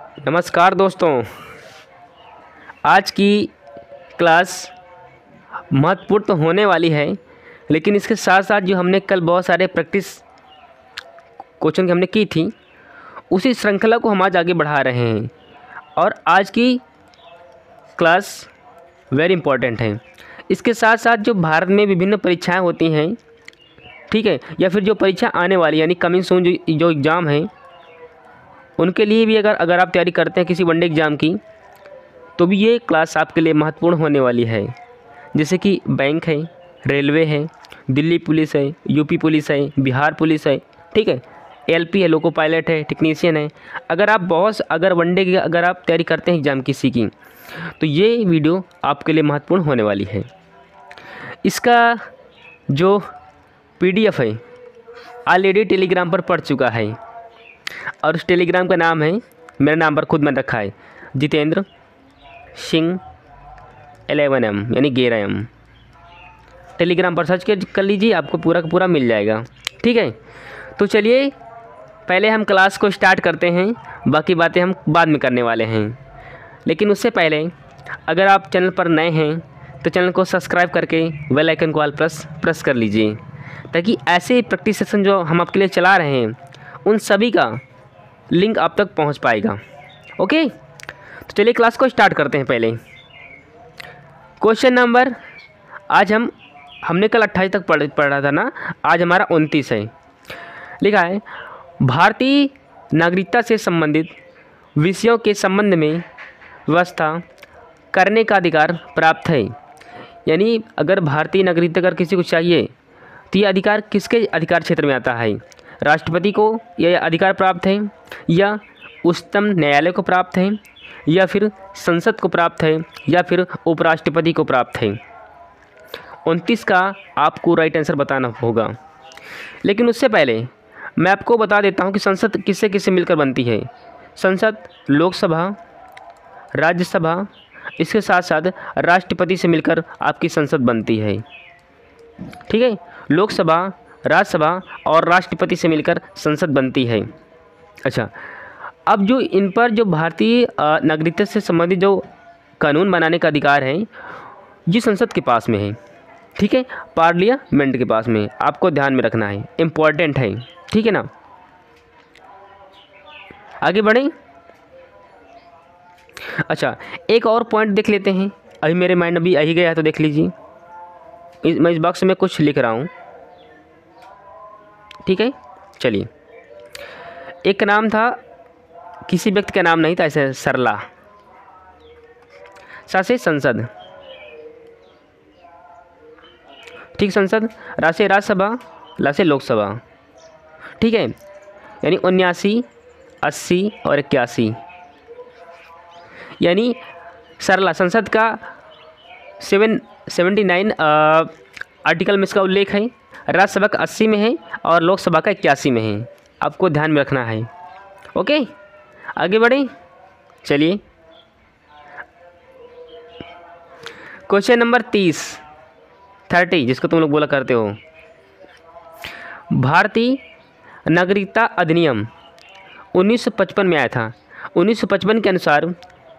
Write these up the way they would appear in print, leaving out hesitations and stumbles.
नमस्कार दोस्तों। आज की क्लास महत्वपूर्ण तो होने वाली है, लेकिन इसके साथ साथ जो हमने कल बहुत सारे प्रैक्टिस क्वेश्चन की हमने की थी, उसी श्रृंखला को हम आज आगे बढ़ा रहे हैं। और आज की क्लास वेरी इम्पोर्टेंट है। इसके साथ साथ जो भारत में विभिन्न परीक्षाएं होती हैं, ठीक है, या फिर जो परीक्षा आने वाली यानी कमिंग सून जो एग्ज़ाम है, उनके लिए भी अगर आप तैयारी करते हैं किसी वनडे एग्ज़ाम की, तो भी ये क्लास आपके लिए महत्वपूर्ण होने वाली है। जैसे कि बैंक है, रेलवे है, दिल्ली पुलिस है, यूपी पुलिस है, बिहार पुलिस है, ठीक है, एलपी है, लोको पायलट है, टेक्नीशियन है। अगर वनडे की अगर आप तैयारी करते हैं एग्ज़ाम किसी की, तो ये वीडियो आपके लिए महत्वपूर्ण होने वाली है। इसका जो पीडीएफ है ऑलरेडी टेलीग्राम पर पड़ चुका है, और उस टेलीग्राम का नाम है, मेरा नाम पर खुद मैंने रखा है, जितेंद्र सिंह 11M यानी 11M। टेलीग्राम पर सर्च कर लीजिए, आपको पूरा का पूरा मिल जाएगा। ठीक है, तो चलिए पहले हम क्लास को स्टार्ट करते हैं, बाकी बातें हम बाद में करने वाले हैं। लेकिन उससे पहले अगर आप चैनल पर नए हैं तो चैनल को सब्सक्राइब करके बेल आइकन को ऑल प्रेस कर लीजिए, ताकि ऐसे प्रैक्टिस सेशन जो हम आपके लिए चला रहे हैं उन सभी का लिंक आप तक पहुंच पाएगा। ओके, तो चलिए क्लास को स्टार्ट करते हैं। पहले क्वेश्चन नंबर, आज हमने कल 28 तक पढ़ा था ना, आज हमारा 29 है। लिखा है, भारतीय नागरिकता से संबंधित विषयों के संबंध में व्यवस्था करने का अधिकार प्राप्त है। यानी अगर भारतीय नागरिकता अगर किसी को चाहिए तो ये अधिकार किसके अधिकार क्षेत्र में आता है? राष्ट्रपति को यह अधिकार प्राप्त है, या उच्चतम न्यायालय को प्राप्त है, या फिर संसद को प्राप्त है, या फिर उपराष्ट्रपति को प्राप्त है? 29 का आपको राइट आंसर बताना होगा। लेकिन उससे पहले मैं आपको बता देता हूँ कि संसद किससे किससे मिलकर बनती है। संसद लोकसभा, राज्यसभा, इसके साथ साथ राष्ट्रपति से मिलकर आपकी संसद बनती है। ठीक है, लोकसभा, राज्यसभा और राष्ट्रपति से मिलकर संसद बनती है। अच्छा, अब जो इन पर जो भारतीय नागरिकता से संबंधित जो कानून बनाने का अधिकार है, ये संसद के पास में है। ठीक है, पार्लियामेंट के पास में, आपको ध्यान में रखना है, इम्पोर्टेंट है। ठीक है ना, आगे बढ़ें। अच्छा, एक और पॉइंट देख लेते हैं, अभी मेरे माइंड अभी यही गया है, तो देख लीजिए। मैं इस बॉक्स में कुछ लिख रहा हूँ। ठीक है, चलिए। एक नाम था, किसी व्यक्ति का नाम नहीं था, ऐसे सरला। से संसद, ठीक, संसद, रा से राज्यसभा, ला से लोकसभा। ठीक है, यानी 79, 80 और 81, यानी सरला संसद का 79 आर्टिकल में इसका उल्लेख है, राज्यसभा का 80 में है और लोकसभा का 81 में है। आपको ध्यान में रखना है। ओके, आगे बढ़ें। चलिए, क्वेश्चन नंबर 30 जिसको तुम लोग बोला करते हो, भारतीय नागरिकता अधिनियम 1955 में आया था। 1955 के अनुसार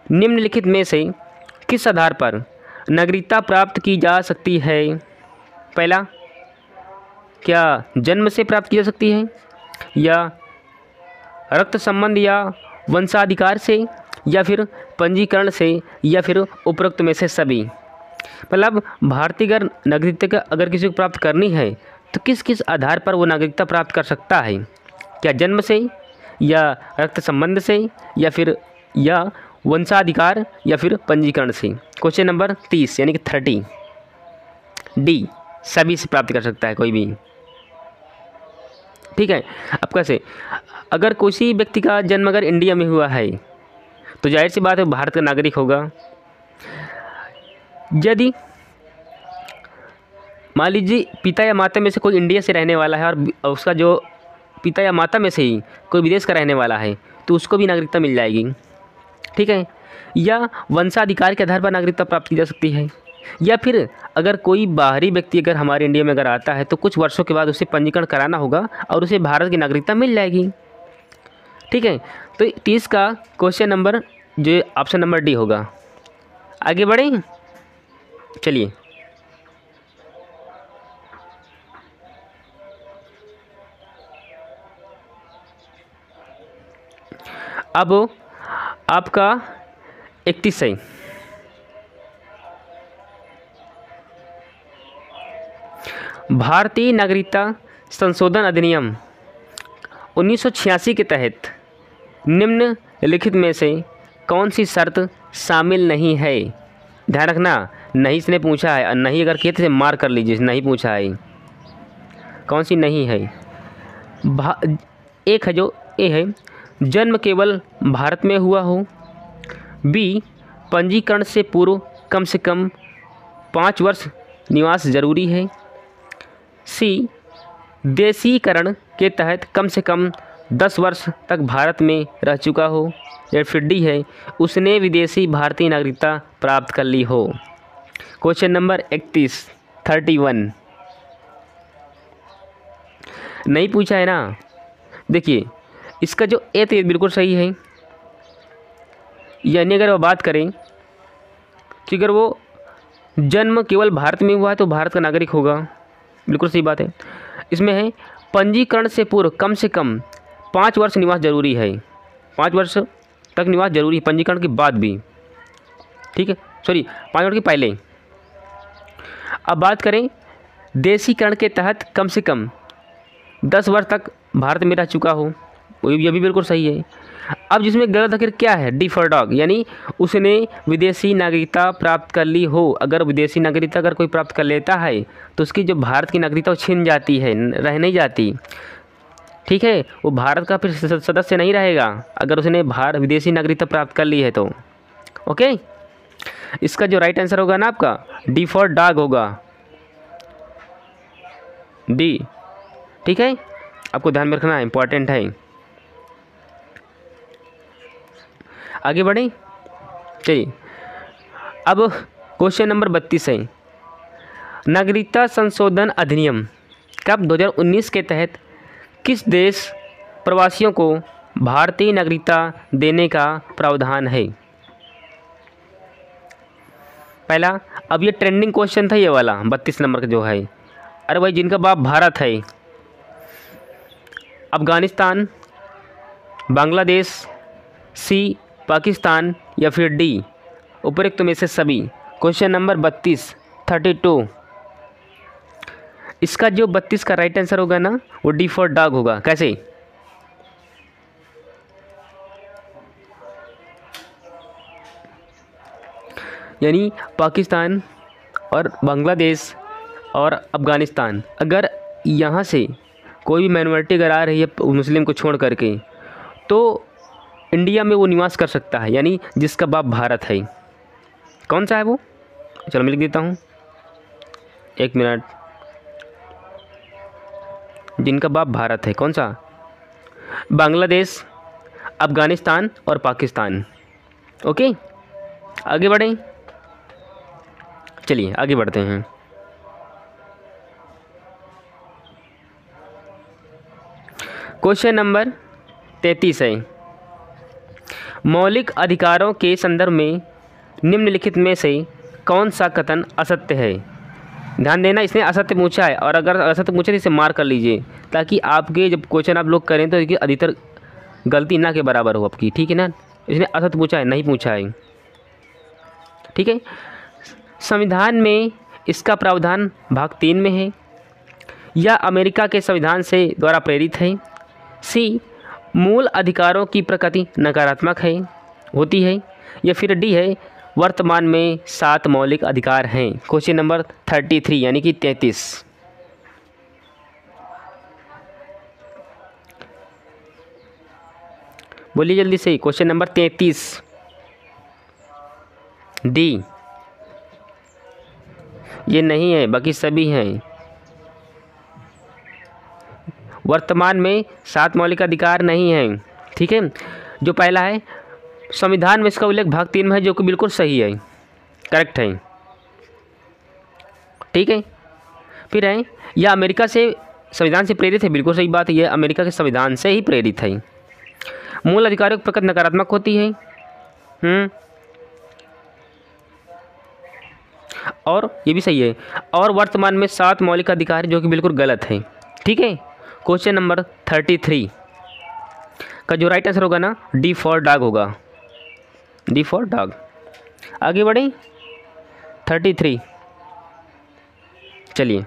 निम्नलिखित में से किस आधार पर नागरिकता प्राप्त की जा सकती है? पहला, क्या जन्म से प्राप्त की जा सकती है, या रक्त संबंध या वंशाधिकार से, या फिर पंजीकरण से, या फिर उपरोक्त में से सभी? मतलब भारतीय नागरिकता अगर किसी को प्राप्त करनी है तो किस किस आधार पर वो नागरिकता प्राप्त कर सकता है? क्या जन्म से, या रक्त संबंध से, या फिर वंशाधिकार, या फिर पंजीकरण से? क्वेश्चन नंबर 30 यानी कि 30 डी, सभी से प्राप्त कर सकता है कोई भी। ठीक है, अब कैसे, अगर किसी व्यक्ति का जन्म अगर इंडिया में हुआ है तो जाहिर सी बात है भारत का नागरिक होगा। यदि मान लीजिए पिता या माता में से कोई इंडिया से रहने वाला है और उसका जो पिता या माता में से ही कोई विदेश का रहने वाला है, तो उसको भी नागरिकता मिल जाएगी। ठीक है, या वंशाधिकार के आधार पर नागरिकता प्राप्त की जा सकती है, या फिर अगर कोई बाहरी व्यक्ति अगर हमारे इंडिया में अगर आता है तो कुछ वर्षों के बाद उसे पंजीकरण कराना होगा और उसे भारत की नागरिकता मिल जाएगी। ठीक है, तो 30 का क्वेश्चन नंबर जो ऑप्शन नंबर डी होगा। आगे बढ़ें, चलिए। अब आपका 31 है। भारतीय नागरिकता संशोधन अधिनियम 1986 के तहत निम्नलिखित में से कौन सी शर्त शामिल नहीं है? ध्यान रखना, नहीं इसने पूछा है, और नहीं अगर किए तो मार कर लीजिए, नहीं पूछा है। कौन सी नहीं है? एक है जो ए है, जन्म केवल भारत में हुआ हो। बी, पंजीकरण से पूर्व कम से कम 5 वर्ष निवास जरूरी है। सी, देशीकरण के तहत कम से कम 10 वर्ष तक भारत में रह चुका हो। या फिर डी है, उसने विदेशी भारतीय नागरिकता प्राप्त कर ली हो। क्वेश्चन नंबर 31 नहीं पूछा है ना। देखिए, इसका जो ए तो बिल्कुल सही है, यानी अगर वो बात करें कि अगर वो जन्म केवल भारत में हुआ है तो भारत का नागरिक होगा, बिल्कुल सही बात है। इसमें है पंजीकरण से पूर्व कम से कम 5 वर्ष निवास जरूरी है। 5 वर्ष तक निवास जरूरी है पंजीकरण के बाद भी, ठीक है, सॉरी 5 वर्ष के पहले। अब बात करें देशीकरण के तहत कम से कम 10 वर्ष तक भारत में रह चुका हो, ये भी बिल्कुल सही है। अब जिसमें गलत आखिर क्या है? डी फॉर डॉग, यानी उसने विदेशी नागरिकता प्राप्त कर ली हो। अगर विदेशी नागरिकता अगर कोई प्राप्त कर लेता है तो उसकी जो भारत की नागरिकता वो छिन जाती है, रह नहीं जाती, ठीक है, वो भारत का फिर सदस्य नहीं रहेगा अगर उसने विदेशी नागरिकता प्राप्त कर ली है तो। ओके, इसका जो राइट आंसर होगा ना आपका डी फॉर डॉग होगा, डी, ठीक है, आपको ध्यान में रखना है, इंपॉर्टेंट है। आगे बढ़ें, चलिए। अब क्वेश्चन नंबर 32 है, नागरिकता संशोधन अधिनियम कब 2019 के तहत किस देश प्रवासियों को भारतीय नागरिकता देने का प्रावधान है? पहला, अब ये ट्रेंडिंग क्वेश्चन था ये वाला 32 नंबर का जो है। अरे भाई, जिनका बाप भारत है, अफ़गानिस्तान, बांग्लादेश, सी पाकिस्तान, या फिर डी उपरोक्त में से सभी। क्वेश्चन नंबर 32 इसका जो 32 का राइट आंसर होगा ना वो डी फॉर डॉग होगा। कैसे? यानी पाकिस्तान और बांग्लादेश और अफ़गानिस्तान, अगर यहाँ से कोई भी माइनॉरिटी अगर आ रही है मुस्लिम को छोड़ करके, तो इंडिया में वो निवास कर सकता है, यानी जिसका बाप भारत है। कौन सा है वो? चलो मैं लिख देता हूँ, 1 मिनट। जिनका बाप भारत है, कौन सा? बांग्लादेश, अफ़गानिस्तान और पाकिस्तान। ओके, आगे बढ़ें, चलिए आगे बढ़ते हैं। क्वेश्चन नंबर 33 है, मौलिक अधिकारों के संदर्भ में निम्नलिखित में से कौन सा कथन असत्य है? ध्यान देना, इसने असत्य पूछा है, और अगर असत्य पूछे तो इसे मार्क कर लीजिए, ताकि आपके जब क्वेश्चन आप लोग करें तो इसकी अधिकतर गलती ना के बराबर हो आपकी, ठीक है ना। इसने असत्य पूछा है, नहीं पूछा है, ठीक है। संविधान में इसका प्रावधान भाग 3 में है, या अमेरिका के संविधान से द्वारा प्रेरित है। सी, मूल अधिकारों की प्रकृति नकारात्मक है होती है, या फिर डी है, वर्तमान में 7 मौलिक अधिकार हैं। क्वेश्चन नंबर 33 यानी कि 33। बोलिए जल्दी से, क्वेश्चन नंबर 33 डी। ये नहीं है, बाकी सभी हैं। वर्तमान में 7 मौलिक अधिकार नहीं हैं, ठीक है। जो पहला है, संविधान में इसका उल्लेख भाग 3 में है, जो कि बिल्कुल सही है, करेक्ट है, ठीक है। फिर है, यह अमेरिका से संविधान से प्रेरित है, बिल्कुल सही बात है, यह अमेरिका के संविधान से ही प्रेरित है। मूल अधिकारों की प्रकृति नकारात्मक होती है। और ये भी सही है। और वर्तमान में 7 मौलिक अधिकार जो कि बिल्कुल गलत है। ठीक है, क्वेश्चन नंबर 33 का जो राइट आंसर होगा ना, डी फॉर डॉग होगा, डी फॉर डॉग। आगे बढ़ें, 33 चलिए।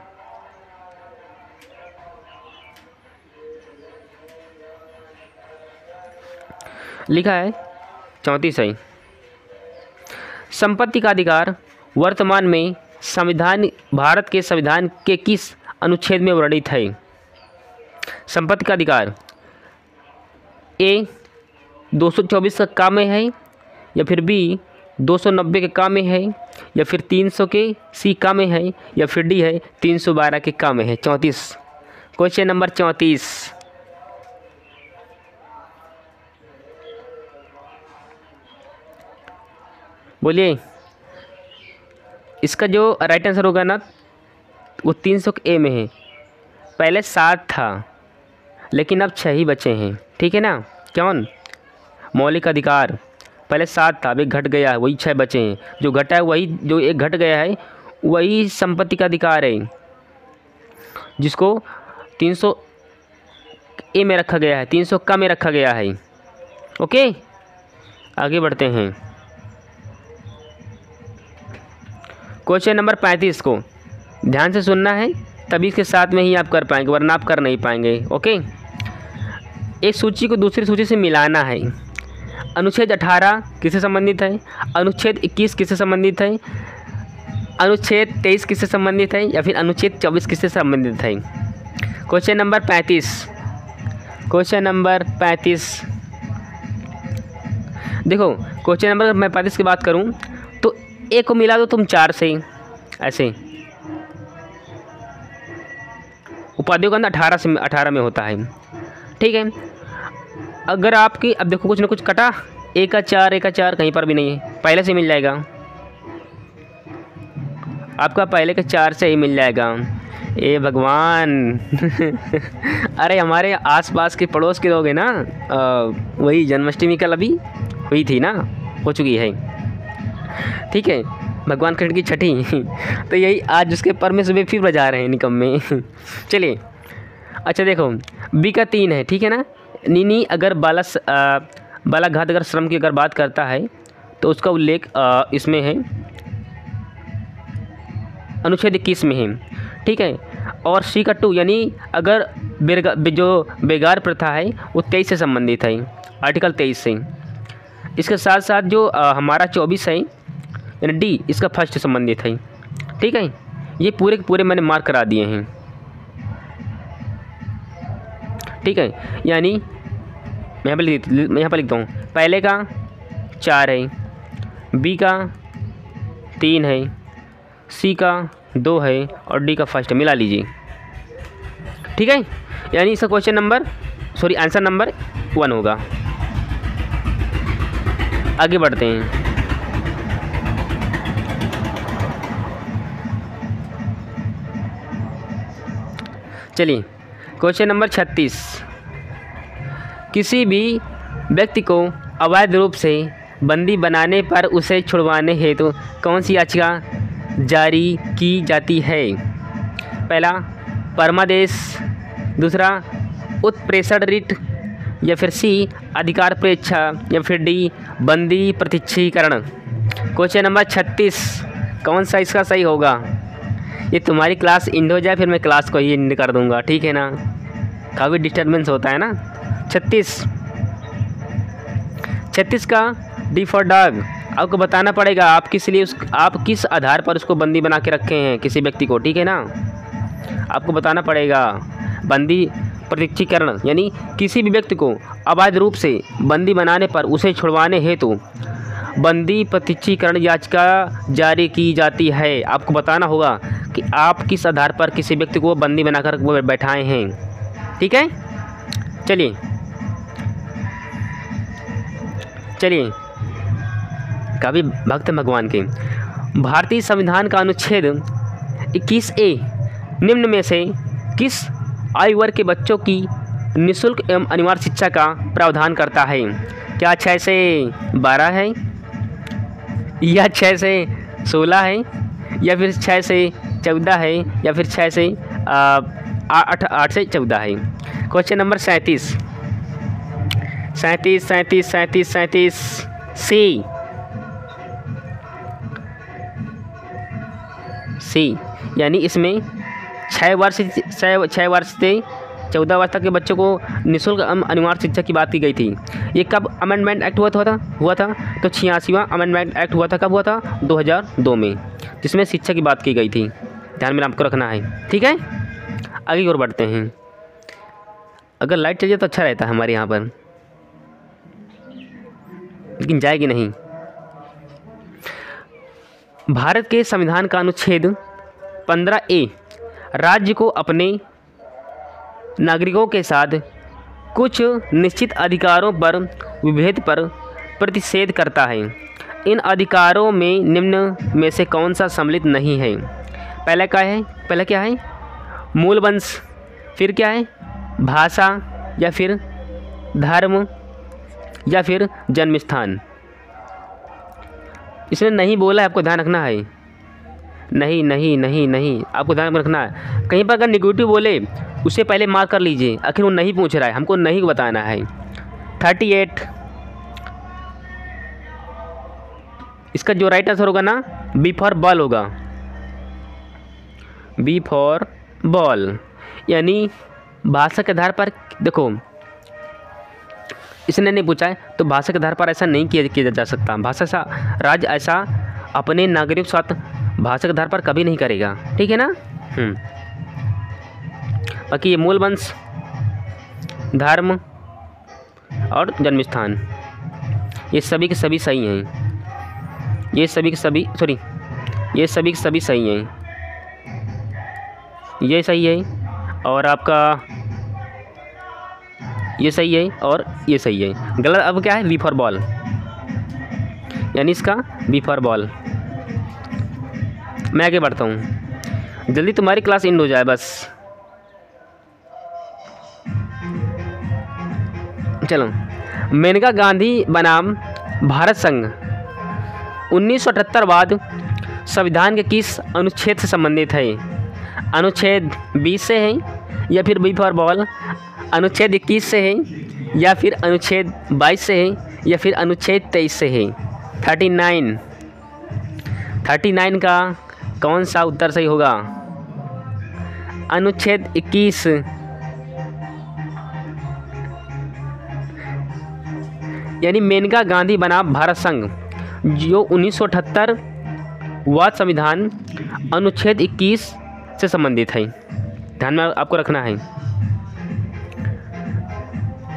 लिखा है 34 सही। संपत्ति का अधिकार वर्तमान में संविधान, भारत के संविधान के किस अनुच्छेद में वर्णित है? संपत्ति का अधिकार ए 224 का का में है, या फिर बी 290 के का में है, या फिर 300 के सी का में है, या फिर डी है 312 के का में है। 34, क्वेश्चन नंबर 34। बोलिए, इसका जो राइट आंसर होगा ना वो 300 के ए में है। पहले 7 था लेकिन अब 6 ही बचे हैं। ठीक है ना, कौन? मौलिक अधिकार पहले 7 था, अभी घट गया है, वही 6 बचे हैं। जो घटा है वही, जो एक घट गया है वही संपत्ति का अधिकार है, जिसको 300 ए में रखा गया है, 300 का में रखा गया है। ओके, आगे बढ़ते हैं। क्वेश्चन नंबर 35 को ध्यान से सुनना है, तभी इसके साथ में ही आप कर पाएंगे, वरना आप कर नहीं पाएंगे। ओके, एक सूची को दूसरी सूची से मिलाना है। अनुच्छेद 18 किससे संबंधित है? अनुच्छेद 21 किससे संबंधित है? अनुच्छेद 23 किससे संबंधित है? या फिर अनुच्छेद 24 किससे संबंधित है? क्वेश्चन नंबर 35, क्वेश्चन नंबर 35 देखो, क्वेश्चन नंबर मैं 35 की बात करूं तो ए को मिला दो तुम 4 से, ऐसे उपाधियों का अंदर 18 में होता है। ठीक है, अगर आपकी, अब देखो कुछ ना कुछ कटा, ए का 4 कहीं पर भी नहीं है, पहले से मिल जाएगा आपका, पहले के 4 से ही मिल जाएगा। ए भगवान अरे हमारे आसपास के पड़ोस के लोग हैं ना, वही जन्माष्टमी कल अभी हुई थी ना, हो चुकी है। ठीक है, भगवान कृष्ण की छठी तो यही आज उसके पर में सुबह फिर बजा रहे हैं निकम्मे चलिए, अच्छा देखो बी का 3 है। ठीक है ना, नीनी अगर बालाघात अगर श्रम की अगर बात करता है तो उसका उल्लेख इसमें है, अनुच्छेद 21 में है। ठीक है, और सी का 2 यानी अगर जो बेगार प्रथा है वो 23 से संबंधित है, आर्टिकल 23 से। इसके साथ साथ जो हमारा 24 है यानी डी, इसका फर्स्ट से संबंधित है। ठीक है, ये पूरे के पूरे मैंने मार्क करा दिए हैं। ठीक है, यानी मैं यहाँ पर लिखता हूँ, पहले का 4 है, बी का 3 है, सी का 2 है और डी का फर्स्ट है, मिला लीजिए। ठीक है, यानी इसका क्वेश्चन नंबर आंसर नंबर 1 होगा। आगे बढ़ते हैं। चलिए, क्वेश्चन नंबर 36, किसी भी व्यक्ति को अवैध रूप से बंदी बनाने पर उसे छुड़वाने हेतु कौन सी याचिका जारी की जाती है? पहला परमादेश, दूसरा उत्प्रेषण रिट, या फिर सी अधिकार परीक्षा, या फिर डी बंदी प्रत्यक्षीकरण। क्वेश्चन नंबर 36 कौन सा इसका सही होगा? ये तुम्हारी क्लास इंड हो जाए फिर मैं क्लास को ही इंड कर दूंगा। ठीक है ना, काफ़ी डिस्टर्बेंस होता है ना। 36 का डी फॉर डॉग। आपको बताना पड़ेगा आप किस आधार पर उसको बंदी बना के रखे हैं किसी व्यक्ति को। ठीक है ना, आपको बताना पड़ेगा। बंदी प्रत्यक्षीकरण यानी किसी भी व्यक्ति को अवैध रूप से बंदी बनाने पर उसे छुड़वाने हेतु बंदी प्रत्यक्षीकरण याचिका जारी की जाती है। आपको बताना होगा कि आप किस आधार पर किसी व्यक्ति को बंदी बनाकर वो बैठाए हैं। ठीक है, चलिए काफ़ी भक्त भगवान के। भारतीय संविधान का अनुच्छेद 21A निम्न में से किस आयु वर्ग के बच्चों की निःशुल्क एवं अनिवार्य शिक्षा का प्रावधान करता है? क्या 6 से 12 है, या 6 से 16 है, या फिर 6 से 14 है, या फिर 6 से 8 से 14 है? क्वेश्चन नंबर 37 सी, यानी इसमें 6 वर्ष से 14 वर्ष तक के बच्चों को निःशुल्क अनिवार्य शिक्षा की बात की गई थी। ये कब अमेंडमेंट एक्ट हुआ था? तो 86वां अमेंडमेंट एक्ट हुआ था। कब हुआ था? 2002 में, जिसमें शिक्षा की बात की गई थी। ध्यान में आपको रखना है, ठीक है। आगे की ओर बढ़ते हैं। अगर लाइट चल जाए तो अच्छा रहता है हमारे यहाँ पर, लेकिन जाएगी नहीं। भारत के संविधान का अनुच्छेद 15A राज्य को अपने नागरिकों के साथ कुछ निश्चित अधिकारों पर विभेद पर प्रतिषेध करता है। इन अधिकारों में निम्न में से कौन सा सम्मिलित नहीं है? पहला क्या है? मूल वंश, फिर क्या है? भाषा, या फिर धर्म, या फिर जन्म स्थान। इसने नहीं बोला है, आपको ध्यान रखना है। नहीं, आपको ध्यान रखना है। कहीं पर अगर निगेटिव बोले उसे पहले मार्क कर लीजिए। आखिर वो नहीं पूछ रहा है, हमको नहीं बताना है। 38, इसका जो राइट आंसर होगा ना, बी फॉर बॉल होगा। बी फॉर बॉल, यानी भाषा के आधार पर। देखो, इसने नहीं पूछा है तो भाषा के आधार पर ऐसा नहीं किया जा सकता। भाषा सा राज्य ऐसा अपने नागरिक के साथ भाषा के आधार पर कभी नहीं करेगा, ठीक है ना। बाकी ये मूल वंश, धर्म और जन्म स्थान, ये सभी के सभी सही हैं। ये सभी के सभी सही हैं। ये सही है, और आपका ये सही है, और ये सही है। गलत अब क्या है? बी फॉर बॉल, यानी इसका बी फॉर बॉल। मैं आगे बढ़ता हूँ, जल्दी तुम्हारी क्लास एंड हो जाए बस। चलो, मेनका गांधी बनाम भारत संघ 1978 बाद संविधान के किस अनुच्छेद से संबंधित है? अनुच्छेद 20 से है, या फिर बी फॉर बॉल अनुच्छेद 21 से है, या फिर अनुच्छेद 22 से है, या फिर अनुच्छेद 23 से है? 39 का कौन सा उत्तर सही होगा? अनुच्छेद 21। यानी मेनका गांधी बनाम भारत संघ जो 1978 वह संविधान अनुच्छेद 21 से संबंधित है। ध्यान में आपको रखना है।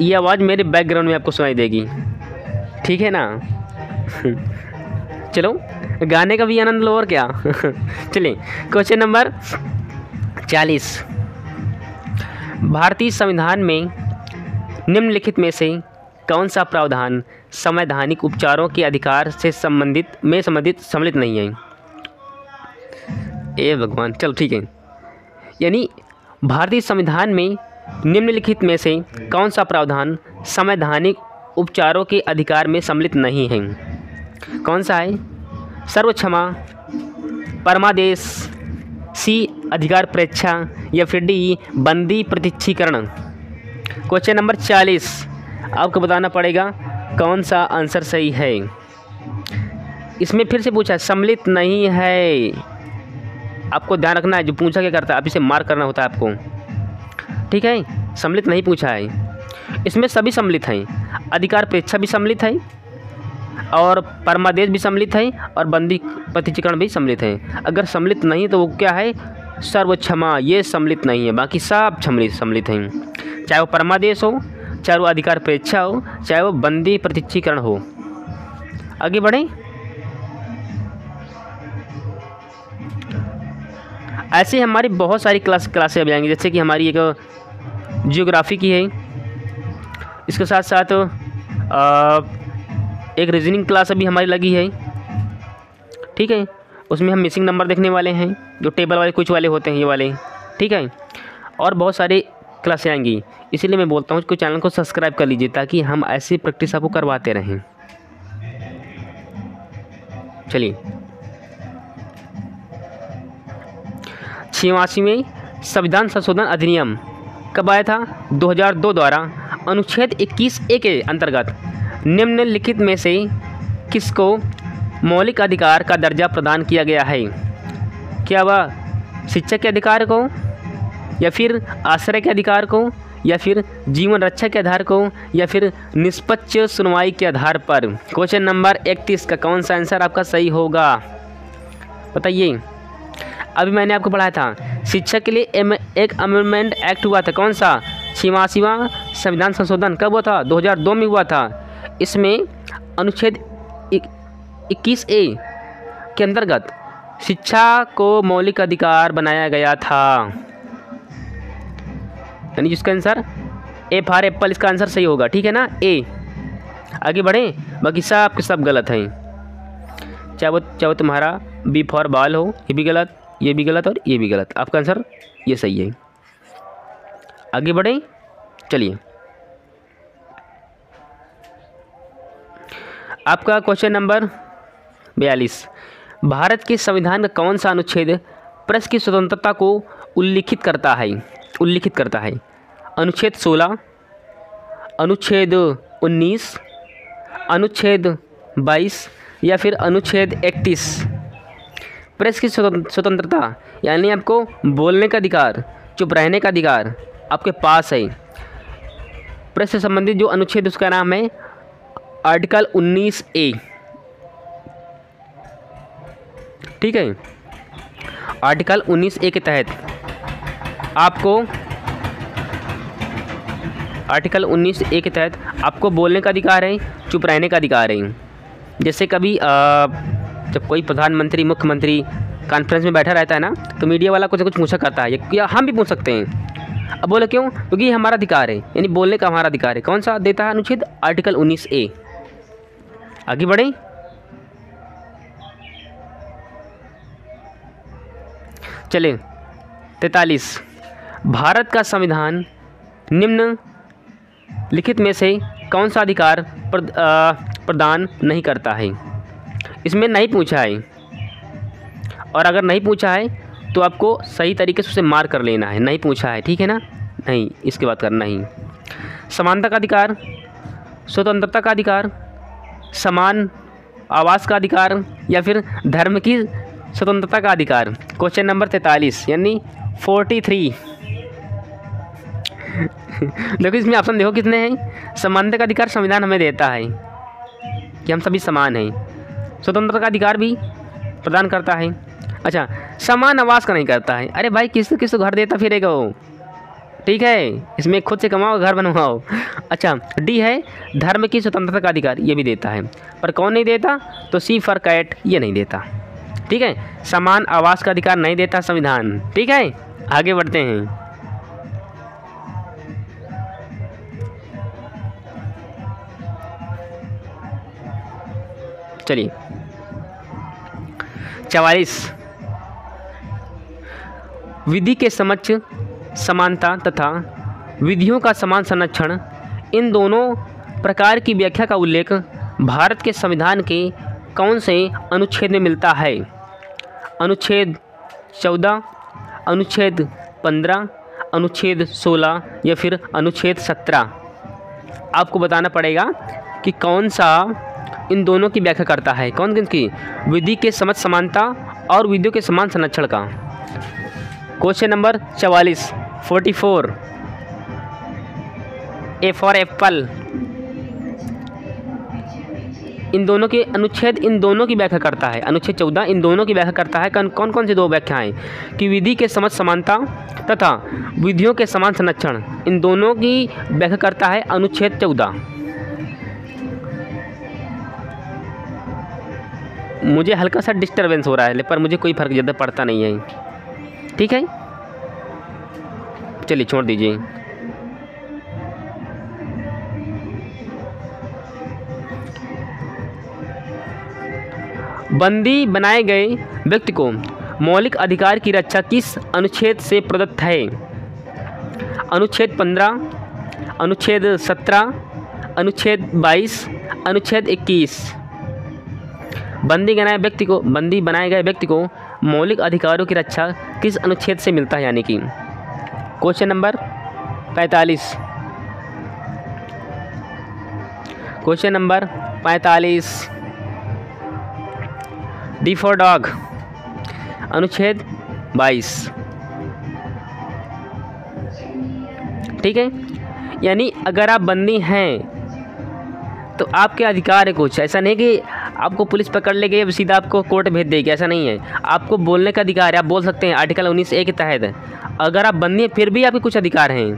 ये आवाज़ मेरे बैकग्राउंड में आपको सुनाई देगी, ठीक है ना। चलो, गाने का भी आनंद लो और क्या। चलिए, क्वेश्चन नंबर 40। भारतीय संविधान में निम्नलिखित में से कौन सा प्रावधान संवैधानिक उपचारों के अधिकार से सम्मिलित नहीं है? ए भगवान, चलो ठीक है। यानी भारतीय संविधान में निम्नलिखित में से कौन सा प्रावधान संवैधानिक उपचारों के अधिकार में सम्मिलित नहीं है? कौन सा है? सर्वक्षमा, परमादेश, सी अधिकार परीक्षा, या फिर डी बंदी प्रत्यक्षीकरण। क्वेश्चन नंबर 40, आपको बताना पड़ेगा कौन सा आंसर सही है। इसमें फिर से पूछा है, सम्मिलित नहीं है। आपको ध्यान रखना है, जो पूछा क्या करता है, आप इसे मार्क करना होता है आपको, ठीक है। सम्मिलित नहीं पूछा है, इसमें सभी सम्मिलित हैं। अधिकार परीक्षा भी सम्मिलित है, और परमादेश भी सम्मिलित है, और बंदी प्रत्यक्षीकरण भी सम्मिलित है। अगर सम्मिलित नहीं तो वो क्या है? सर्वक्षमा, ये सम्मिलित नहीं है। बाकी सब सम्मिलित हैं, चाहे वो परमादेश हो, चाहे वो अधिकार परीक्षा हो, चाहे वो बंदी प्रत्यक्षीकरण हो। आगे बढ़ें। ऐसे हमारी बहुत सारी क्लासें अब आएंगी, जैसे कि हमारी एक जियोग्राफी की है, इसके साथ साथ एक रीजनिंग क्लास अभी हमारी लगी है, ठीक है। उसमें हम मिसिंग नंबर देखने वाले हैं, जो टेबल वाले कुछ वाले होते हैं, ये वाले, ठीक है। और बहुत सारे क्लासें आएंगी। इसीलिए मैं बोलता हूँ कि चैनल को सब्सक्राइब कर लीजिए ताकि हम ऐसी प्रैक्टिस आपको करवाते रहें। चलिए 86वें संविधान संशोधन अधिनियम कब आया था? 2002 द्वारा अनुच्छेद 21A के अंतर्गत निम्नलिखित में से किसको मौलिक अधिकार का दर्जा प्रदान किया गया है? क्या वह शिक्षा के अधिकार को, या फिर आश्रय के अधिकार को, या फिर जीवन रक्षा के आधार को, या फिर निष्पक्ष सुनवाई के आधार पर? क्वेश्चन नंबर 31 का कौन सा आंसर आपका सही होगा बताइए। अभी मैंने आपको पढ़ाया था शिक्षा के लिए एक अमेंडमेंट एक्ट हुआ था, कौन सा? 86वां संविधान संशोधन कब हुआ था? 2002 में हुआ था। इसमें अनुच्छेद 21A के अंतर्गत शिक्षा को मौलिक अधिकार बनाया गया था, यानी जिसका आंसर ए फॉर एप्पल, इसका आंसर सही होगा, ठीक है ना, ए। आगे बढ़ें, बाकी सब आपके सब गलत हैं। चाहे वो तुम्हारा बी फॉर बाल हो, ये भी गलत, ये भी गलत और ये भी गलत। आपका आंसर ये सही है। आगे बढ़ें, चलिए आपका क्वेश्चन नंबर 42, भारत के संविधान का कौन सा अनुच्छेद प्रेस की स्वतंत्रता को उल्लिखित करता है? अनुच्छेद 16, अनुच्छेद 19, अनुच्छेद 22 या फिर अनुच्छेद 31? प्रेस की स्वतंत्रता यानी आपको बोलने का अधिकार, चुप रहने का अधिकार आपके पास है। प्रेस से संबंधित जो अनुच्छेद उसका नाम है आर्टिकल 19A, ठीक है। आर्टिकल 19A के तहत आपको आर्टिकल 19A के तहत आपको बोलने का अधिकार है, चुप रहने का अधिकार है। जैसे कभी जब कोई प्रधानमंत्री, मुख्यमंत्री कॉन्फ्रेंस में बैठा रहता है ना, तो मीडिया वाला कुछ न कुछ पूछा करता है, या हम भी पूछ सकते हैं। अब बोले क्यों? क्योंकि ये हमारा अधिकार है, यानी बोलने का हमारा अधिकार है। कौन सा देता है अनुच्छेद? Article 19A। आगे बढ़ें, चलें 43, भारत का संविधान निम्नलिखित में से कौन सा अधिकार प्रदान नहीं करता है? इसमें नहीं पूछा है, और अगर नहीं पूछा है तो आपको सही तरीके से उसे मार कर लेना है। नहीं पूछा है, ठीक है ना, नहीं, इसके बाद करना ही। समानता का अधिकार, स्वतंत्रता का अधिकार, समान आवास का अधिकार, या फिर धर्म की स्वतंत्रता का अधिकार? क्वेश्चन नंबर 43 यानी 43। देखो इसमें ऑप्शन देखो कितने हैं। समानता का अधिकार संविधान हमें देता है कि हम सभी समान हैं। स्वतंत्रता का अधिकार भी प्रदान करता है। अच्छा, समान आवास का नहीं करता है। अरे भाई, किस घर देता फिरेगा वो, ठीक है, इसमें खुद से कमाओ, घर बनवाओ। अच्छा, डी है धर्म की स्वतंत्रता का अधिकार, ये भी देता है, पर कौन नहीं देता? तो सी फॉर कैट, ये नहीं देता, ठीक है। समान आवास का अधिकार नहीं देता संविधान, ठीक है। आगे बढ़ते हैं, चलिए 44, विधि के समक्ष समानता तथा विधियों का समान संरक्षण, इन दोनों प्रकार की व्याख्या का उल्लेख भारत के संविधान के कौन से अनुच्छेद में मिलता है? अनुच्छेद 14, अनुच्छेद 15, अनुच्छेद 16 या फिर अनुच्छेद 17? आपको बताना पड़ेगा कि कौन सा इन दोनों की व्याख्या करता है। कौन कौन की? विधि के समक्ष समानता और विधियों के समान संरक्षण का। Question number 44, 44, A for apple. इन दोनों के अनुच्छेद इन दोनों की व्याख्या करता है। अनुच्छेद 14 इन दोनों की व्याख्या करता है। कौन कौन सी दो व्याख्याएं? कि विधि के समक्ष समानता तथा विधियों के समान संरक्षण, इन दोनों की व्याख्या करता है अनुच्छेद 14। मुझे हल्का सा डिस्टर्बेंस हो रहा है, पर मुझे कोई फ़र्क ज़्यादा पड़ता नहीं है, ठीक है। चलिए छोड़ दीजिए। बंदी बनाए गए व्यक्ति को मौलिक अधिकार की रक्षा किस अनुच्छेद से प्रदत्त है? अनुच्छेद 15, अनुच्छेद 17, अनुच्छेद 22, अनुच्छेद 21। बंदी बनाए गए व्यक्ति को मौलिक अधिकारों की रक्षा किस अनुच्छेद से मिलता है? यानी कि question number 45। Question number 45, D for dog, अनुच्छेद 22। ठीक है, यानी अगर आप बंदी हैं तो आपके अधिकार है कुछ, ऐसा नहीं कि आपको पुलिस पकड़ ले गई अब सीधा आपको कोर्ट भेज देगी, ऐसा नहीं है। आपको बोलने का अधिकार है, आप बोल सकते हैं आर्टिकल 19A के तहत। अगर आप बंदी हैं फिर भी आपके कुछ अधिकार हैं,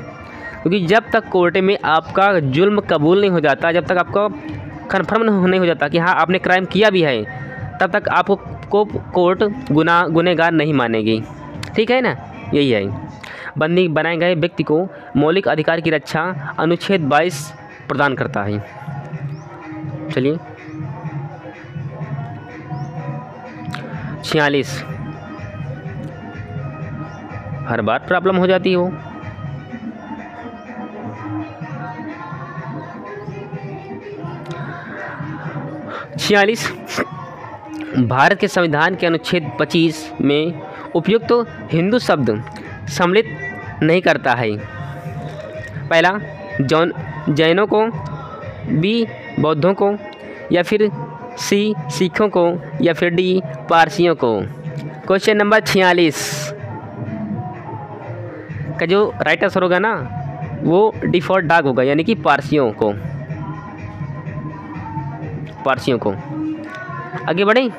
क्योंकि जब तक कोर्ट में आपका जुल्म कबूल नहीं हो जाता, जब तक आपका कन्फर्म नहीं हो जाता कि हाँ आपने क्राइम किया भी है, तब तक आपको कोर्ट गुनहगार नहीं मानेगी। ठीक है ना, यही है। बंदी बनाए गए व्यक्ति को मौलिक अधिकार की रक्षा अनुच्छेद 22 प्रदान करता है। चलिए 46, हर बार प्रॉब्लम हो जाती हो। भारत के संविधान के अनुच्छेद 25 में उपयुक्त तो हिंदू शब्द सम्मिलित नहीं करता है। पहला, जैनों को, बी, बौद्धों को, या फिर सी, सिखों को, या फिर डी, पारसियों को। क्वेश्चन नंबर 46 का जो राइट आंसर होगा ना वो डी फॉर डॉग होगा, यानी कि पारसियों को। आगे बढ़े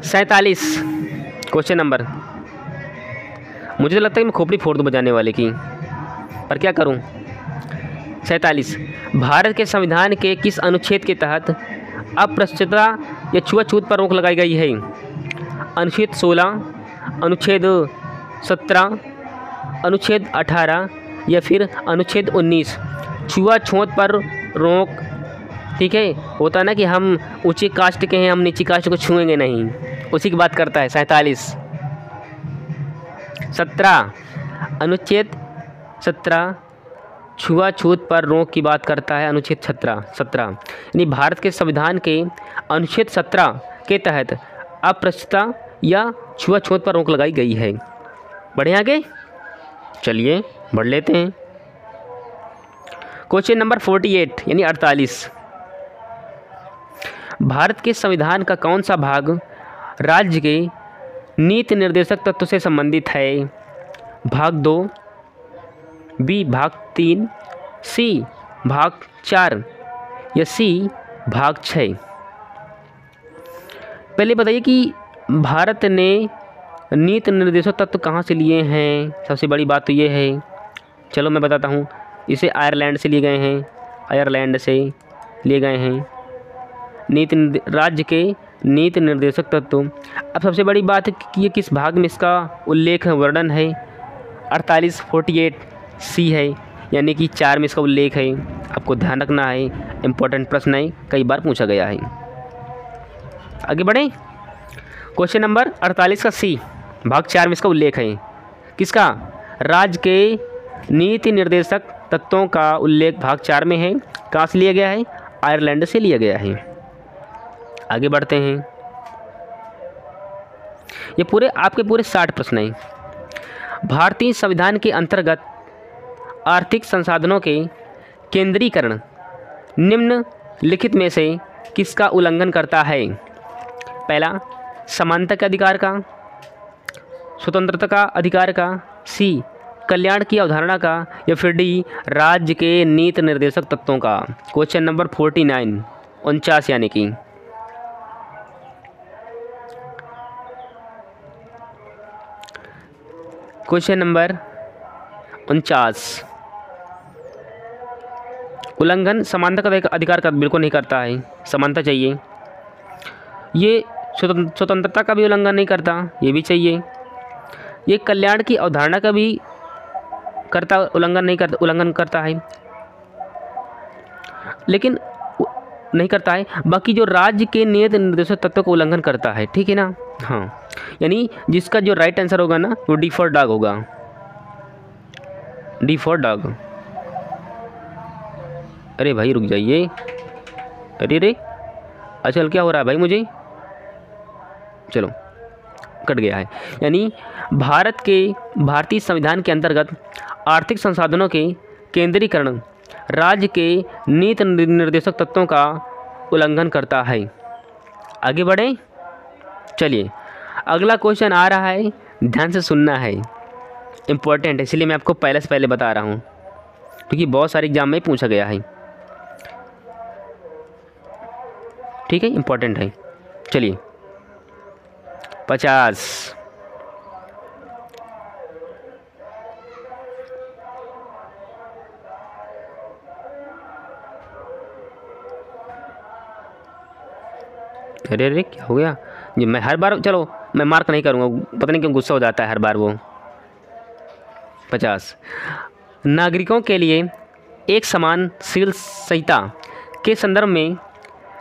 47 क्वेश्चन नंबर। मुझे तो लगता है मैं खोपड़ी फोड़ दूँ बजाने वाले की, पर क्या करूँ। 47, भारत के संविधान के किस अनुच्छेद के तहत अस्पृश्यता या छुआछूत पर रोक लगाई गई है? अनुच्छेद 16, अनुच्छेद 17, अनुच्छेद 18, या फिर अनुच्छेद 19। छुआछूत पर रोक, ठीक है, होता ना कि हम ऊंची कास्ट के हैं, हम नीची कास्ट को छुएंगे नहीं, उसी की बात करता है 47। 17, अनुच्छेद 17 छुआछूत पर रोक की बात करता है। अनुच्छेद 17 यानी भारत के संविधान के अनुच्छेद 17 के तहत अस्पृश्यता या छुआछूत पर रोक लगाई गई है। बढ़े आगे, चलिए बढ़ लेते हैं। क्वेश्चन नंबर 48 यानी 48, भारत के संविधान का कौन सा भाग राज्य के नीति निर्देशक तत्व से संबंधित है? भाग 2, बी भाग 3, सी भाग 4, या सी भाग 6। पहले बताइए कि भारत ने नीति निर्देशक तत्व कहाँ से लिए हैं? सबसे बड़ी बात तो ये है, चलो मैं बताता हूँ। इसे आयरलैंड से लिए गए हैं, आयरलैंड से लिए गए हैं राज्य के नीति निर्देशक तत्व। अब सबसे बड़ी बात है कि ये किस भाग में इसका उल्लेख वर्णन है? 48 सी है, यानी कि 4 में इसका उल्लेख है। आपको ध्यान रखना है, इम्पोर्टेंट प्रश्न है, कई बार पूछा गया है। आगे बढ़ें। क्वेश्चन नंबर 48 का सी, भाग 4 में इसका उल्लेख है। किसका? राज्य के नीति निर्देशक तत्वों का उल्लेख भाग 4 में है। कहाँ से लिया गया है? आयरलैंड से लिया गया है। आगे बढ़ते हैं। ये आपके पूरे 60 प्रश्न हैं। भारतीय संविधान के अंतर्गत आर्थिक संसाधनों के केंद्रीकरण निम्नलिखित में से किसका उल्लंघन करता है? पहला, समानता के अधिकार का, स्वतंत्रता का अधिकार का, सी कल्याण की अवधारणा का, या फिर डी राज्य के नीति निर्देशक तत्वों का। क्वेश्चन नंबर 49 यानी कि क्वेश्चन नंबर 49, उल्लंघन समानता का अधिकार का बिल्कुल नहीं करता है, समानता चाहिए। ये स्वतंत्रता का भी उल्लंघन नहीं करता, ये भी चाहिए। ये कल्याण की अवधारणा का भी उल्लंघन करता है, लेकिन नहीं करता है। बाकी जो राज्य के नीति निर्देशक तत्व का उल्लंघन करता है, ठीक है ना। हाँ, यानी जिसका जो राइट आंसर होगा ना वो डी फॉर डॉग होगा। D for dog. अरे भाई रुक जाइए, अरे आजकल क्या हो रहा है भाई मुझे, चलो कट गया है। यानी भारतीय संविधान के अंतर्गत आर्थिक संसाधनों के केंद्रीकरण राज्य के नीति निर्देशक तत्वों का उल्लंघन करता है। आगे बढ़ें, चलिए अगला क्वेश्चन आ रहा है, ध्यान से सुनना है, इम्पोर्टेंट है, इसलिए मैं आपको पहले से पहले बता रहा हूँ क्योंकि बहुत सारे एग्जाम में पूछा गया है। ठीक है, इम्पोर्टेंट है। चलिए 50, अरे क्या हो गया जी, मैं हर बार, चलो मैं मार्क नहीं करूँगा, पता नहीं क्यों गुस्सा हो जाता है हर बार वो। 50, नागरिकों के लिए एक समान सिविल संहिता के संदर्भ में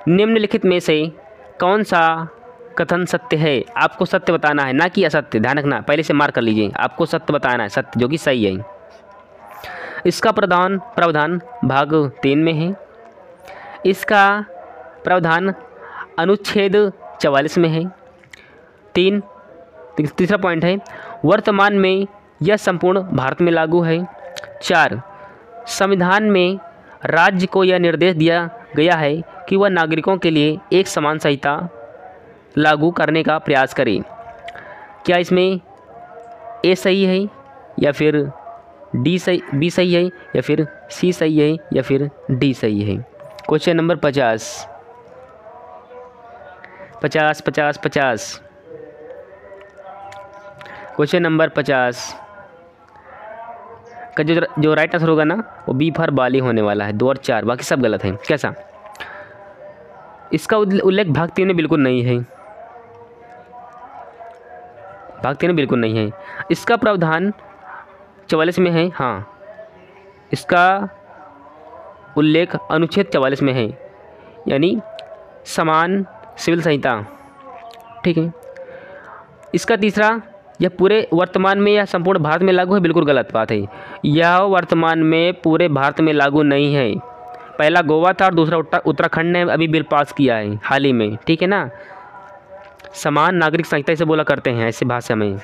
निम्नलिखित में से कौन सा कथन सत्य है? आपको सत्य बताना है, ना कि असत्य, ध्यान रखना, पहले से मार्क कर लीजिए, आपको सत्य बताना है, सत्य जो कि सही है। इसका प्रावधान भाग 3 में है, इसका प्रावधान अनुच्छेद 44 में है। तीसरा पॉइंट है, वर्तमान में यह संपूर्ण भारत में लागू है। 4, संविधान में राज्य को यह निर्देश दिया गया है कि वह नागरिकों के लिए एक समान संहिता लागू करने का प्रयास करे। क्या इसमें ए सही है या फिर बी सही है या फिर सी सही है या फिर डी सही है? क्वेश्चन नंबर 50 क्वेश्चन नंबर 50 का जो राइट आंसर होगा ना वो बी फॉर बाली होने वाला है। 2 और 4 बाकी सब गलत है। कैसा? इसका उल्लेख भाग 3 में बिल्कुल नहीं है, भाग 3 में बिल्कुल नहीं है। इसका प्रावधान 44 में है, हाँ, इसका उल्लेख अनुच्छेद 44 में है, यानी समान सिविल संहिता। ठीक है। इसका तीसरा, यह पूरे वर्तमान में या संपूर्ण भारत में लागू है, बिल्कुल गलत बात है। यह वर्तमान में पूरे भारत में लागू नहीं है। पहला गोवा था और दूसरा उत्तराखंड ने अभी बिल पास किया है हाल ही में। ठीक है ना, समान नागरिक संहिता इसे बोला करते हैं ऐसे भाषा में।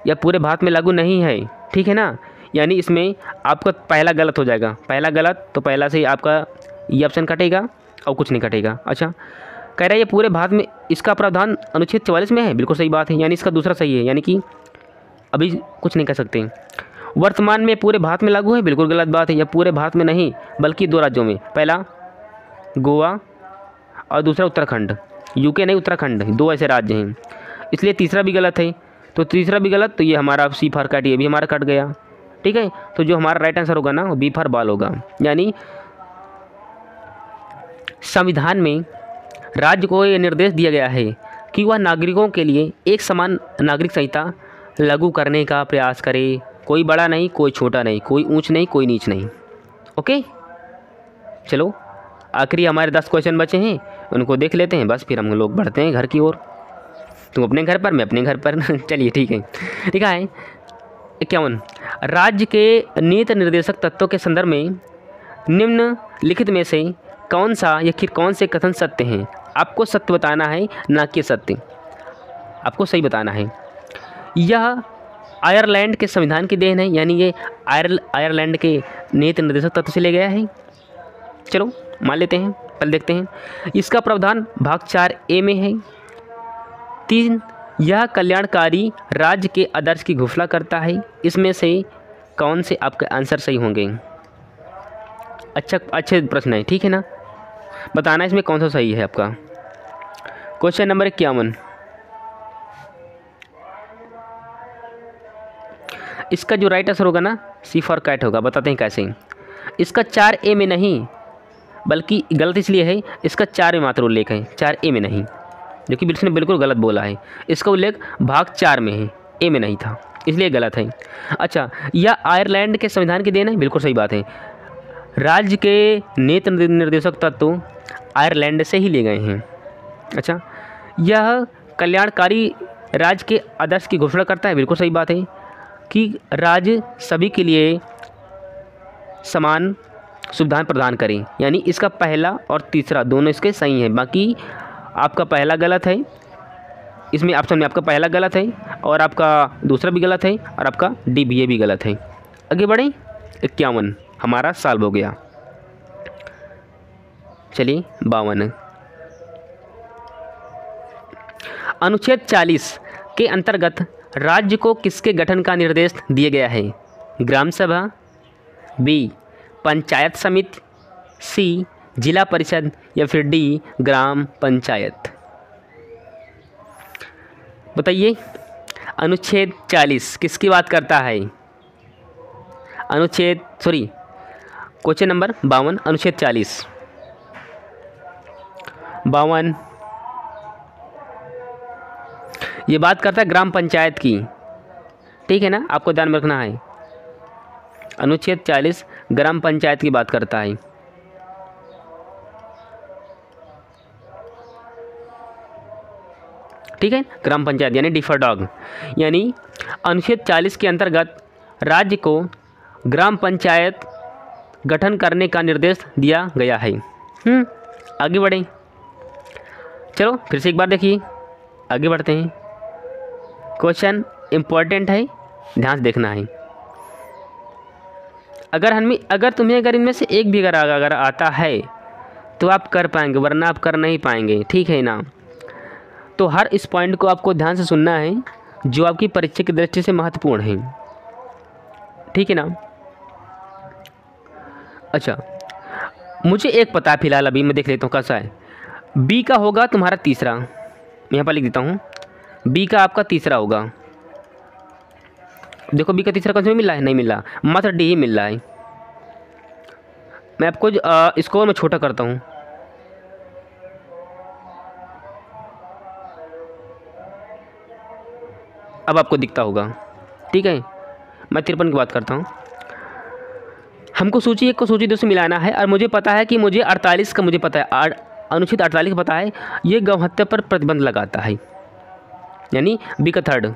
यह पूरे भारत में लागू नहीं है। ठीक है ना, यानी इसमें आपका पहला गलत हो जाएगा। पहला गलत तो पहला से ही आपका ये ऑप्शन कटेगा और कुछ नहीं कटेगा। अच्छा, कह रहा है ये पूरे भारत में, इसका प्रावधान अनुच्छेद 44 में है, बिल्कुल सही बात है, यानी इसका दूसरा सही है, यानी कि अभी कुछ नहीं कर सकते। वर्तमान में पूरे भारत में लागू है, बिल्कुल गलत बात है। यह पूरे भारत में नहीं बल्कि 2 राज्यों में, पहला गोवा और दूसरा उत्तराखंड, यूके नहीं उत्तराखंड, 2 ऐसे राज्य हैं, इसलिए तीसरा भी गलत है। तो तीसरा भी गलत, तो ये हमारा सी फॉर कैट, ये भी हमारा कट गया। ठीक है, तो जो हमारा राइट आंसर होगा ना वो बी फॉर बाल होगा। यानी संविधान में राज्य को ये निर्देश दिया गया है कि वह नागरिकों के लिए एक समान नागरिक संहिता लागू करने का प्रयास करे। कोई बड़ा नहीं, कोई छोटा नहीं, कोई ऊंच नहीं, कोई नीच नहीं। ओके, चलो आखिरी हमारे 10 क्वेश्चन बचे हैं, उनको देख लेते हैं, बस फिर हम लोग बढ़ते हैं घर की ओर। तुम अपने घर पर, मैं अपने घर पर। चलिए ठीक है। लिखा है 51, राज्य के नीति निर्देशक तत्वों के संदर्भ में निम्नलिखित में से कौन से कथन सत्य हैं? आपको सत्य बताना है, ना कि सत्य, आपको सही बताना है। यह आयरलैंड के संविधान की देन है, यानी ये आयरलैंड के नीति निर्देशक तत्व से ले गया है। चलो मान लेते हैं, पहले देखते हैं। इसका प्रावधान भाग 4A में है। 3, यह कल्याणकारी राज्य के आदर्श की घोषणा करता है। इसमें से कौन से आपके आंसर सही होंगे? अच्छे प्रश्न है, ठीक है ना, बताना इसमें कौन सा सही है आपका। क्वेश्चन नंबर 51, इसका जो राइट आंसर होगा ना सी फॉर कैट होगा। बताते हैं कैसे। इसका 4A में नहीं, बल्कि गलत इसलिए है, इसका 4 में मात्र उल्लेख है, 4A में नहीं, जो कि बिल्कुल बिल्कुल गलत बोला है। इसका उल्लेख भाग 4 में है, A में नहीं था, इसलिए गलत है। अच्छा, यह आयरलैंड के संविधान की देन है, बिल्कुल सही बात है। राज्य के नीति निर्देशक तत्व आयरलैंड से ही ले गए हैं। अच्छा, यह कल्याणकारी राज्य के आदर्श की घोषणा करता है, बिल्कुल सही बात है। कि राज्य सभी के लिए समान सुविधाएं प्रदान करें। यानी इसका पहला और तीसरा दोनों इसके सही हैं, बाकी आपका पहला गलत है, इसमें ऑप्शन में आपका पहला गलत है और आपका दूसरा भी गलत है और आपका डी भी, ये भी गलत है। आगे बढ़ें। 51 हमारा सॉल्व हो गया। चलिए 52। अनुच्छेद 40 के अंतर्गत राज्य को किसके गठन का निर्देश दिया गया है? ग्राम सभा, बी पंचायत समिति, सी जिला परिषद या फिर डी ग्राम पंचायत। बताइए अनुच्छेद 40 किसकी बात करता है? क्वेश्चन नंबर 52 अनुच्छेद 40 52 ये बात करता है ग्राम पंचायत की, ठीक है ना, आपको ध्यान में रखना है। अनुच्छेद 40 ग्राम पंचायत की बात करता है। ठीक है, ग्राम पंचायत यानी डिफर डॉग। यानी अनुच्छेद 40 के अंतर्गत राज्य को ग्राम पंचायत गठन करने का निर्देश दिया गया है। आगे बढ़ें। चलो फिर से एक बार देखिए, आगे बढ़ते हैं। क्वेश्चन इम्पोर्टेंट है, ध्यान से देखना है। अगर तुम्हें इनमें से एक भी अगर आता है तो आप कर पाएंगे, वरना आप कर नहीं पाएंगे, ठीक है ना। तो हर इस पॉइंट को आपको ध्यान से सुनना है जो आपकी परीक्षा की दृष्टि से महत्वपूर्ण है, ठीक है ना। अच्छा, मुझे एक पता है फिलहाल, अभी मैं देख लेता हूँ कैसा है। बी का होगा तुम्हारा तीसरा, यहाँ पर लिख देता हूँ, बी का आपका तीसरा होगा। देखो बी का तीसरा कौन सा मिल रहा है? नहीं मिल रहा, मात्र डी ही मिल रहा है। मैं आपको स्कोर में छोटा करता हूँ। अब आपको दिखता होगा, ठीक है। मैं 53 की बात करता हूँ। हमको सूची 1 को सूची 2 से मिलाना है और मुझे पता है कि मुझे 48 का मुझे पता है, अनुच्छेद 48 का पता है, ये गौ हत्या पर प्रतिबंध लगाता है, यानी बी का थर्ड।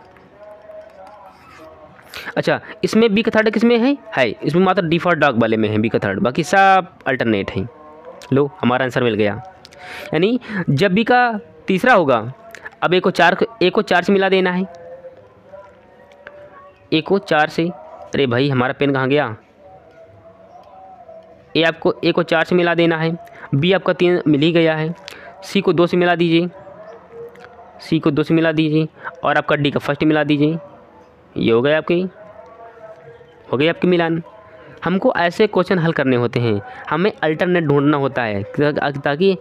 अच्छा, इसमें बी का थर्ड किसमें है इसमें मात्र डिफॉल्ट डॉग वाले में है बी का थर्ड, बाकी सब अल्टरनेट है। लो हमारा आंसर मिल गया। यानी जब बी का तीसरा होगा, अब ए को 4 से मिला देना है, ए को 4 से। अरे भाई हमारा पेन कहाँ गया? ए आपको ए को 4 से मिला देना है, बी आपका 3 मिल ही गया है, सी को 2 से मिला दीजिए, सी को 2 से मिला दीजिए और आपका डी का फर्स्ट मिला दीजिए। ये हो गया आपकी मिलान। हमको ऐसे क्वेश्चन हल करने होते हैं, हमें अल्टरनेट ढूंढना होता है ताकि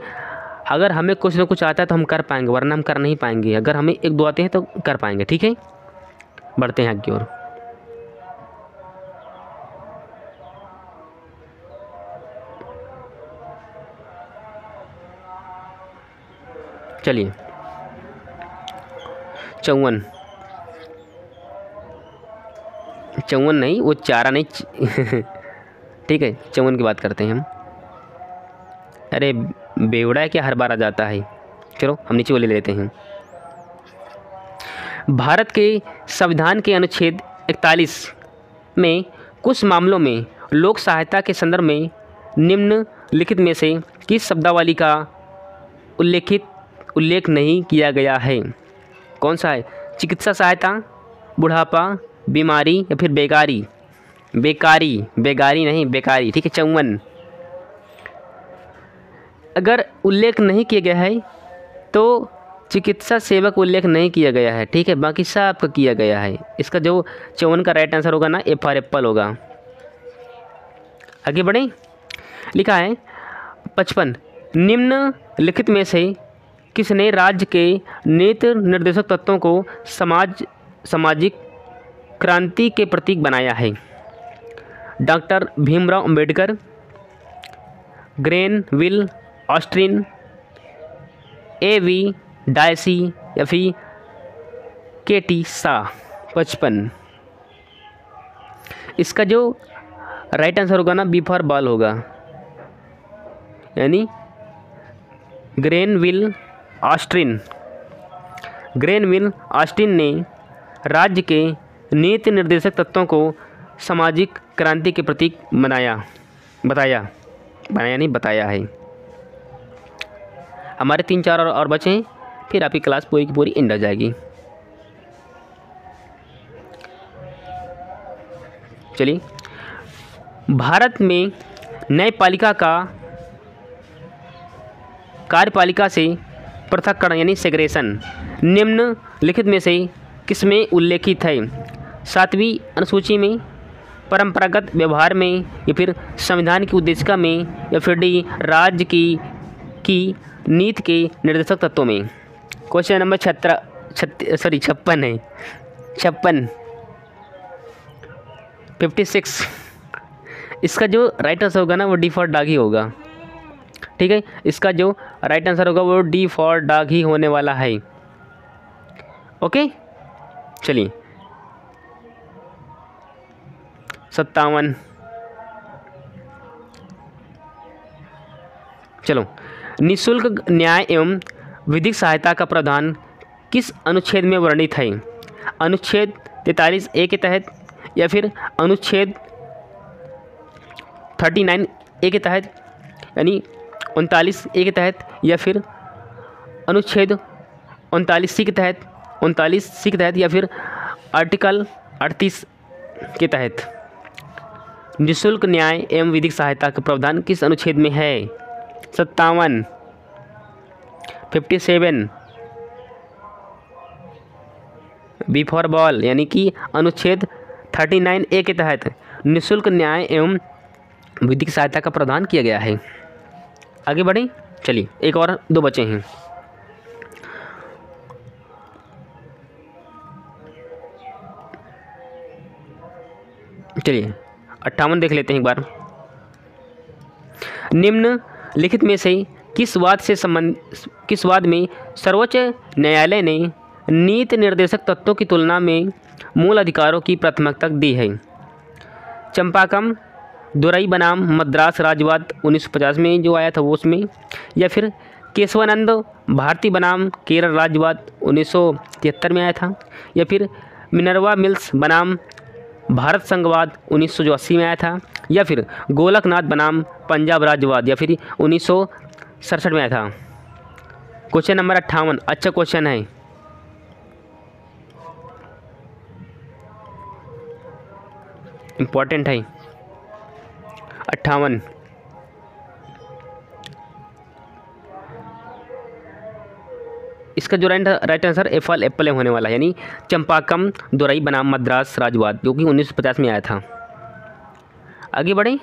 अगर हमें कुछ ना कुछ आता है तो हम कर पाएंगे, वरना हम कर नहीं पाएंगे। अगर हमें 1-2 आते हैं तो कर पाएंगे, ठीक है। बढ़ते हैं आगे की ओर। चलिए 54 नहीं, वो चारा नहीं ठीक है, 54 की बात करते हैं हम। अरे बेवड़ा है क्या, हर बार आ जाता है। चलो हम नीचे वो ले लेते हैं। भारत के संविधान के अनुच्छेद 41 में कुछ मामलों में लोक सहायता के संदर्भ में निम्नलिखित में से किस शब्दावली का उल्लेख नहीं किया गया है? कौन सा है? चिकित्सा सहायता, बुढ़ापा, बीमारी या फिर बेकारी नहीं, बेकारी, ठीक है। 54 अगर उल्लेख नहीं किया गया है तो चिकित्सा सेवा का उल्लेख नहीं किया गया है, ठीक है, बाकी सब का किया गया है। इसका जो 54 का राइट आंसर होगा ना, ए फॉर एप्पल होगा। आगे बढ़ें। लिखा है 55 निम्नलिखित में से किसने राज्य के नीति निर्देशक तत्वों को सामाजिक क्रांति के प्रतीक बनाया है? Doctor Bhimrao Ambedkar, Granville ऑस्ट्रिन, A.V.. Dicey या फिर के.टी. शाह। 55 इसका जो राइट आंसर होगा ना, बी फॉर बॉल होगा, यानी ग्रेनविल ऑस्ट्रिन ने राज्य के नीति निर्देशक तत्वों को सामाजिक क्रांति के प्रतीक बताया है। हमारे 3-4 और बचे हैं, फिर आपकी क्लास पूरी की पूरी एंड हो जाएगी। चलिए, भारत में न्यायपालिका का कार्यपालिका से पृथक्करण यानी सेग्रेगेशन निम्नलिखित में से किसमें उल्लेखित है? 7वीं अनुसूची में, परंपरागत व्यवहार में, या फिर संविधान की उद्देशिका में, या फिर डी राज्य की नीति के निर्देशक तत्वों में। क्वेश्चन नंबर 56 है, 56। इसका जो राइट आंसर होगा ना वो डी फॉर डॉग ही होगा। ठीक है, इसका जो राइट आंसर होगा वो डी फॉर डॉग ही होने वाला है। ओके, चलिए 57। चलो, निःशुल्क न्याय एवं विधिक सहायता का प्रावधान किस अनुच्छेद में वर्णित है? अनुच्छेद 43A के तहत, या फिर अनुच्छेद 39A के तहत यानी 39A के तहत, या फिर अनुच्छेद 39C के तहत, या फिर आर्टिकल 38 के तहत। निःशुल्क न्याय एवं विधिक सहायता का प्रावधान किस अनुच्छेद में है? 57, 57 बी फॉर बॉल यानी कि अनुच्छेद 39A के तहत निःशुल्क न्याय एवं विधिक सहायता का प्रावधान किया गया है। आगे बढ़ें, चलिए एक और 2 बचे हैं। चलिए 58 देख लेते हैं एक बार। निम्नलिखित में से किस वाद में सर्वोच्च न्यायालय ने नीति निर्देशक तत्वों की तुलना में मूल अधिकारों की प्राथमिकता दी है? चंपाकम दुरई बनाम मद्रास राज्यवाद 1950 में जो आया था वो उसमें, या फिर केशवानंद भारती बनाम केरल राज्यवाद 1973 में आया था, या फिर मिनर्वा मिल्स बनाम भारत संघवाद 1980 में आया था, या फिर गोलकनाथ बनाम पंजाब राज्यवाद या फिर 1967 में आया था। क्वेश्चन नंबर 58 अच्छा क्वेश्चन है। इम्पोर्टेंट है 58। इसका जो राइट आंसर एप्पल होने वाला है, यानी चंपाकम दुरई बनाम मद्रास राज्यवाद जो कि 1950 में आया था। आगे बढ़ें,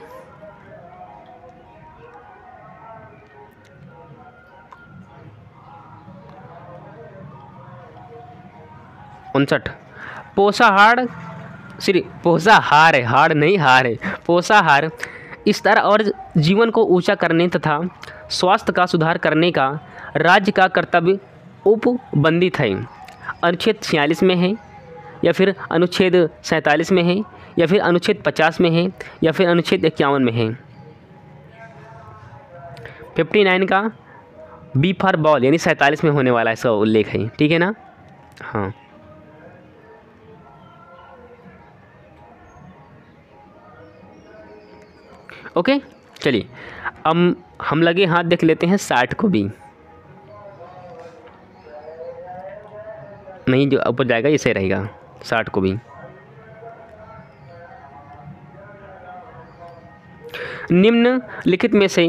पोषाहार इस तरह और जीवन को ऊंचा करने तथा स्वास्थ्य का सुधार करने का राज्य का कर्तव्य उपबंधित है। अनुच्छेद 46 में है, या फिर अनुच्छेद 47 में है, या फिर अनुच्छेद 50 में है, या फिर अनुच्छेद 51 में है। 59 का बी फॉर बॉल यानी 47 में होने वाला इसका उल्लेख है। ठीक है ना? हाँ, ओके। चलिए अब हम लगे हाथ देख लेते हैं 60 को भी। नहीं, जो ऊपर जाएगा इसे रहेगा 60 को भी। निम्नलिखित में से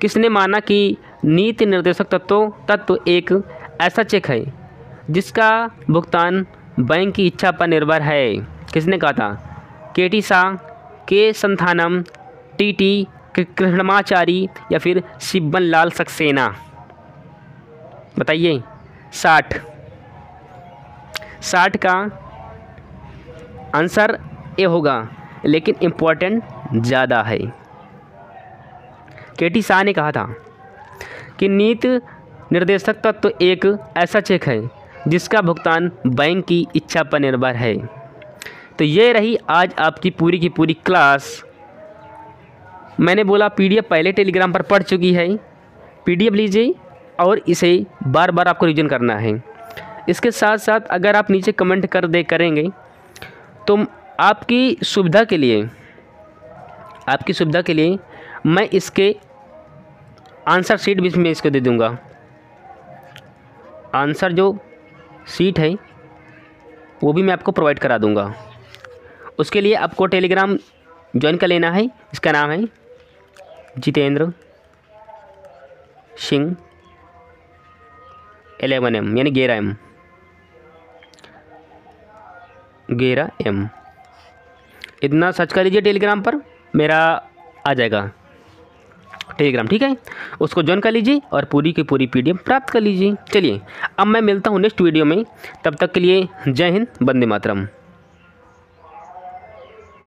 किसने माना कि नीति निर्देशक तत्व एक ऐसा चेक है जिसका भुगतान बैंक की इच्छा पर निर्भर है? किसने कहा था? केटी शाह, के संथानम, टीटी कृष्णमाचारी, या फिर सिब्बन लाल सक्सेना? बताइए। 60 का आंसर ए होगा, लेकिन इम्पोर्टेंट ज़्यादा है। केटी शाह ने कहा था कि नीति निर्देशक तत्व एक ऐसा चेक है जिसका भुगतान बैंक की इच्छा पर निर्भर है। तो ये रही आज आपकी पूरी की पूरी क्लास। मैंने बोला पीडीएफ पहले टेलीग्राम पर पढ़ चुकी है, पीडीएफ लीजिए और इसे बार बार आपको रिवीजन करना है। इसके साथ साथ अगर आप नीचे कमेंट करेंगे तो आपकी सुविधा के लिए मैं इसके आंसर शीट भी मैं इसको दे दूँगा। आंसर जो शीट है वो भी मैं आपको प्रोवाइड करा दूँगा। उसके लिए आपको टेलीग्राम ज्वाइन कर लेना है। इसका नाम है जितेंद्र सिंह 11M यानी 11M इतना सर्च कर लीजिए टेलीग्राम पर, मेरा आ जाएगा टेलीग्राम, ठीक है। उसको ज्वाइन कर लीजिए और पूरी की पूरी PDF प्राप्त कर लीजिए। चलिए अब मैं मिलता हूँ नेक्स्ट वीडियो में, तब तक के लिए जय हिंद, वंदे मातरम।